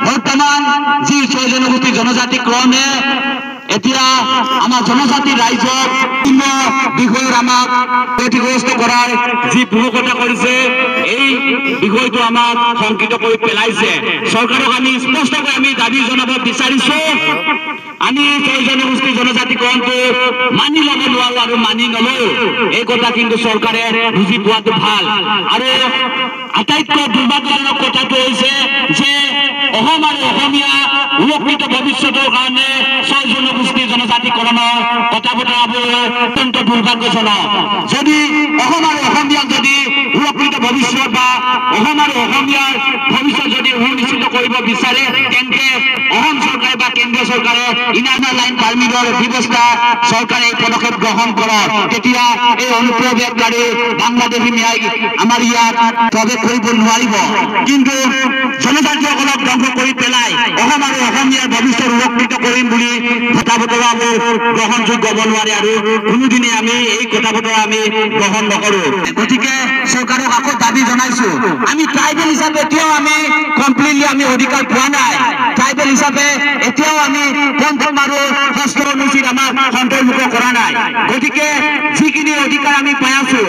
বৰ্তমান যি 6 জনগোষ্ঠী জনজাতি ক্ৰমে এতিয়া আমাৰ জনজাতিৰ ৰাইজক বিভিন্ন বিষয়ৰ আমাক ক্ষতিগ্ৰস্ত কৰাৰ যি পোহকতা কৰিছে এই বিষয়টো আমাক শংকিত কৰি পেলাইছে। চৰকাৰক আমি স্পষ্টকৈ আমি দাবী জনাব বিচাৰিছো, আমি 6 জনগোষ্ঠী জনজাতি ক্ৰমটো মানি ল'ব নোৱাৰো আৰু মানি নলওঁ, এই কথা কিন্তু চৰকাৰে বুজি পোৱাটো ভাল। আৰু আটাইতকৈ দুৰ্ভাগ্যজনক কথাটো হৈছে যে অসম আৰু অসমীয়া সুৰক্ষিত ভৱিষ্যতৰ কাৰণে 6 জনগোষ্ঠী জনজাতিকৰণৰ কথা বতৰাবোৰ অত্যন্ত দুৰ্ভাগ্যজনক। যদি অসম আৰু অসমীয়াক যদি সুৰক্ষিত ভৱিষ্যত বা অসম আৰু অসমীয়াৰ ভৱিষ্যত যদি সুনিশ্চিত কৰিব বিচাৰে তেন্তে অসম চৰকাৰে বা কেন্দ্ৰীয় চৰকাৰে ইনাৰ লাইন পাৰ্মিটৰ ব্যৱস্থা চৰকাৰে পদক্ষেপ গ্ৰহণ কৰক, তেতিয়া এই অনুপ্ৰৱেশকাৰী বাংলাদেশী ন্যায় আমাৰ ইয়াত প্ৰৱেশ কৰিব নোৱাৰিব। কিন্তু জনজাতিসকলক ধ্বংস কৰি পেলাই অসম আৰু অসমীয়াৰ ভৱিষ্যত সুৰক্ষিত কৰিম বুলি কথা বতৰাবোৰ গ্ৰহণযোগ্য হ'ব নোৱাৰে আৰু কোনোদিনে আমি এই কথা বতৰা আমি গ্ৰহণ নকৰো। গতিকে চৰকাৰক আকৌ দাবী জনাইছো, আমি ট্ৰাইবেল হিচাপে এতিয়াও আমি কমপ্লিটলি আমি অধিকাৰ পোৱা নাই। ট্ৰাইবেল হিচাপে এতিয়াও আমি পঞ্চম আৰু ষষ্ঠ অনুসূচীত আমাক অন্তৰ্ভুক্ত কৰা নাই। গতিকে যিখিনি অধিকাৰ আমি পাই আছো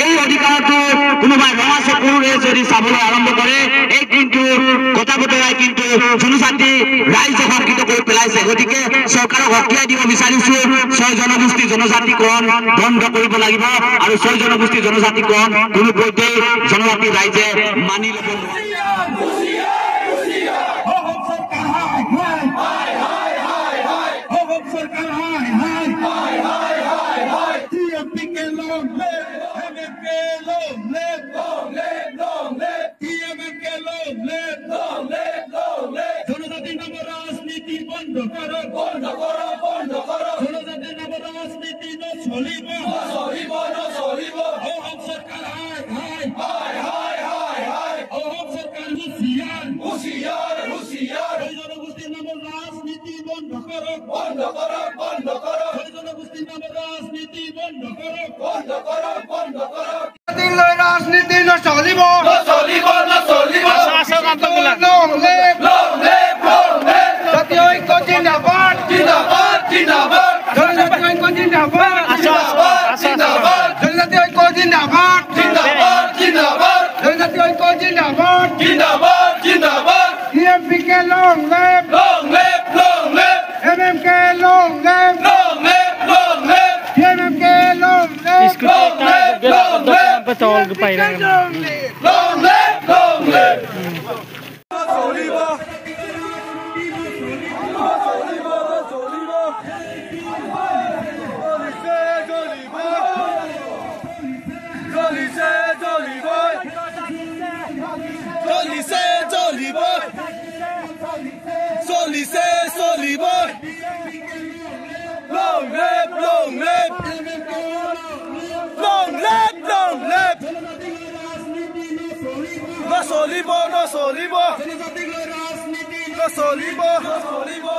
এই অধিকাৰটো কোনোবাই ৰঙা চকুৰে যদি চাবলৈ আৰম্ভ কৰে এই কিন্তু কথা বতৰাই কিন্তু জনজাতি ৰাইজক শংকিত কৰি পেলাইছে। গতিকে চৰকাৰক সকীয়াই দিব বিচাৰিছো, 6 জনগোষ্ঠী জনজাতিকৰণ বন্ধ কৰিব লাগিব আৰু 6 জনগোষ্ঠী জনজাতিকৰণ কোনোপধ্যেই জনজাতি ৰাইজে মানি ল'ব নোৱাৰে। রাজনীতি নচলিব জাতীয় ঐক্য জিন্দাবাদ, জনজাতি ঐক্য জিন্দাবাদ, জনজাতি ঐক্য জিন্দাবাদ, জনজাতি ঐক্য জিন্দাবাদ, TMPK long live, MMK long live, TMMK long live, betul kepairang. No solibo.